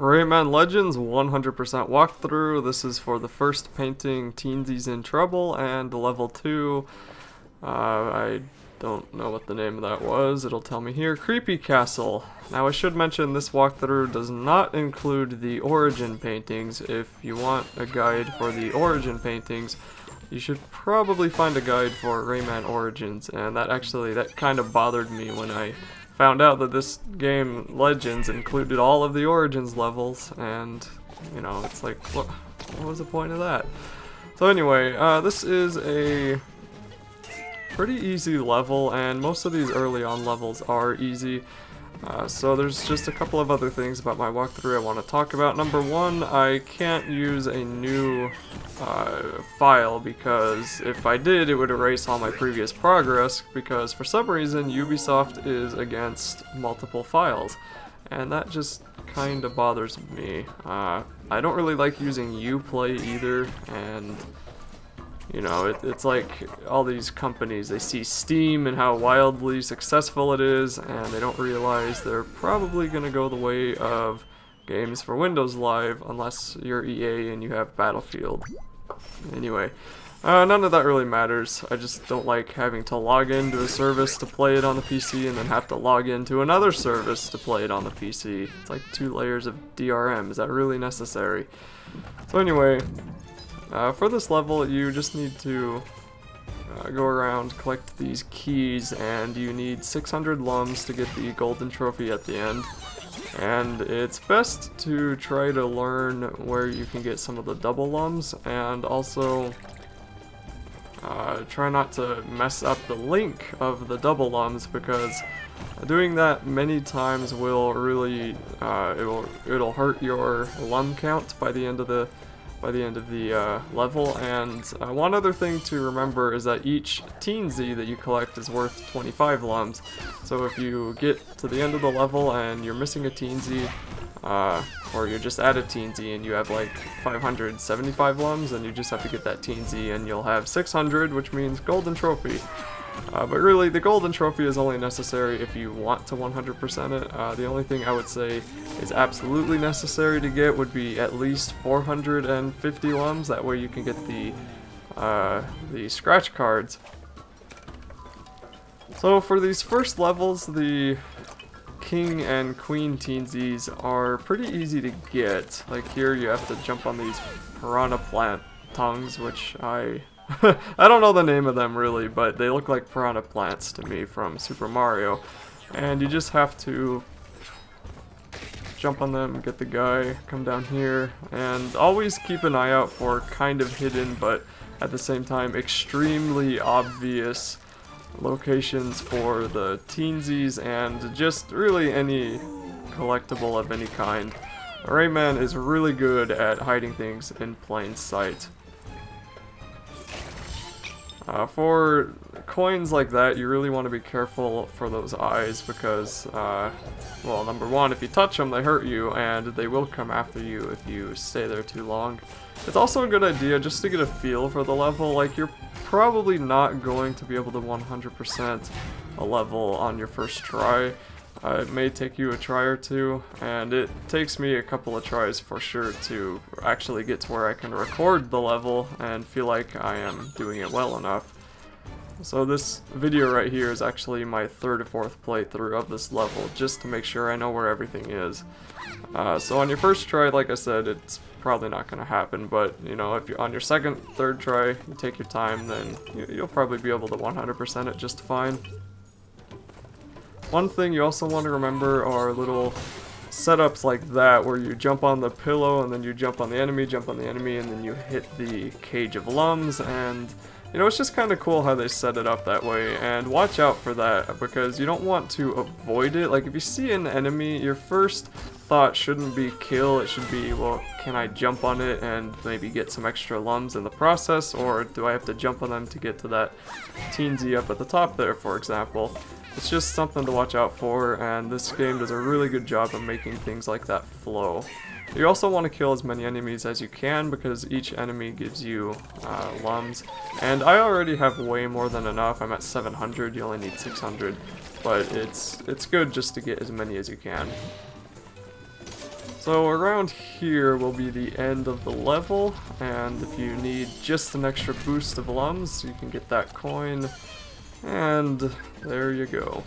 Rayman Legends 100% walkthrough. This is for the first painting, Teensies in Trouble, and level 2. I don't know what the name of that was. It'll tell me here. Creepy Castle. Now I should mention this walkthrough does not include the origin paintings. If you want a guide for the origin paintings, you should probably find a guide for Rayman Origins, and that kind of bothered me when I found out that this game, Legends, included all of the Origins levels, and, you know, it's like, what was the point of that? So anyway, this is a pretty easy level, and most of these early on levels are easy. So there's just a couple of other things about my walkthrough I want to talk about. Number one, I can't use a new file, because if I did, it would erase all my previous progress, because for some reason Ubisoft is against multiple files, and that just kind of bothers me. I don't really like using uPlay either, and you know, it's like all these companies, they see Steam and how wildly successful it is, and they don't realize they're probably going to go the way of games for Windows Live unless you're EA and you have Battlefield. Anyway, none of that really matters. I just don't like having to log into a service to play it on the PC and then have to log into another service to play it on the PC. It's like 2 layers of DRM. Is that really necessary? So anyway, for this level, you just need to go around, collect these keys, and you need 600 lums to get the golden trophy at the end. And it's best to try to learn where you can get some of the double lums, and also try not to mess up the link of the double lums, because doing that many times will really it'll hurt your lum count by the end of the level. And one other thing to remember is that each Teensy that you collect is worth 25 lums. So if you get to the end of the level and you're missing a Teensy, or you're just at a Teensy and you have like 575 lums, and you just have to get that Teensy and you'll have 600, which means golden trophy. But really, the golden trophy is only necessary if you want to 100% it. The only thing I would say is absolutely necessary to get would be at least 450 lums. That way you can get the scratch cards. So for these first levels, the King and Queen Teensies are pretty easy to get. Like here, you have to jump on these piranha plant tongues, which I don't know the name of them really, but they look like piranha plants to me from Super Mario. And you just have to jump on them, get the guy, come down here, and always keep an eye out for kind of hidden, but at the same time extremely obvious locations for the Teensies, and just really any collectible of any kind. Rayman is really good at hiding things in plain sight. For coins like that, you really want to be careful for those eyes, because, well, number one, if you touch them, they hurt you, and they will come after you if you stay there too long. It's also a good idea just to get a feel for the level. Like, you're probably not going to be able to 100% a level on your first try. It may take you a try or two, and it takes me a couple of tries for sure to actually get to where I can record the level and feel like I am doing it well enough. So this video right here is actually my 3rd or 4th playthrough of this level, just to make sure I know where everything is. So on your first try, like I said, it's probably not going to happen, but you know, if you're on your 2nd, 3rd try, you take your time, then you'll probably be able to 100% it just fine. One thing you also want to remember are little setups like that, where you jump on the pillow and then you jump on the enemy, and then you hit the cage of lums, and you know, it's just kind of cool how they set it up that way. And watch out for that, because you don't want to avoid it. Like if you see an enemy, your first thought shouldn't be kill, it should be, well, can I jump on it and maybe get some extra lums in the process, or do I have to jump on them to get to that Teensy up at the top there, for example. It's just something to watch out for, and this game does a really good job of making things like that flow. You also want to kill as many enemies as you can, because each enemy gives you lums, and I already have way more than enough. I'm at 700, you only need 600, but it's good just to get as many as you can. So around here will be the end of the level, and if you need just an extra boost of lums, you can get that coin, and there you go.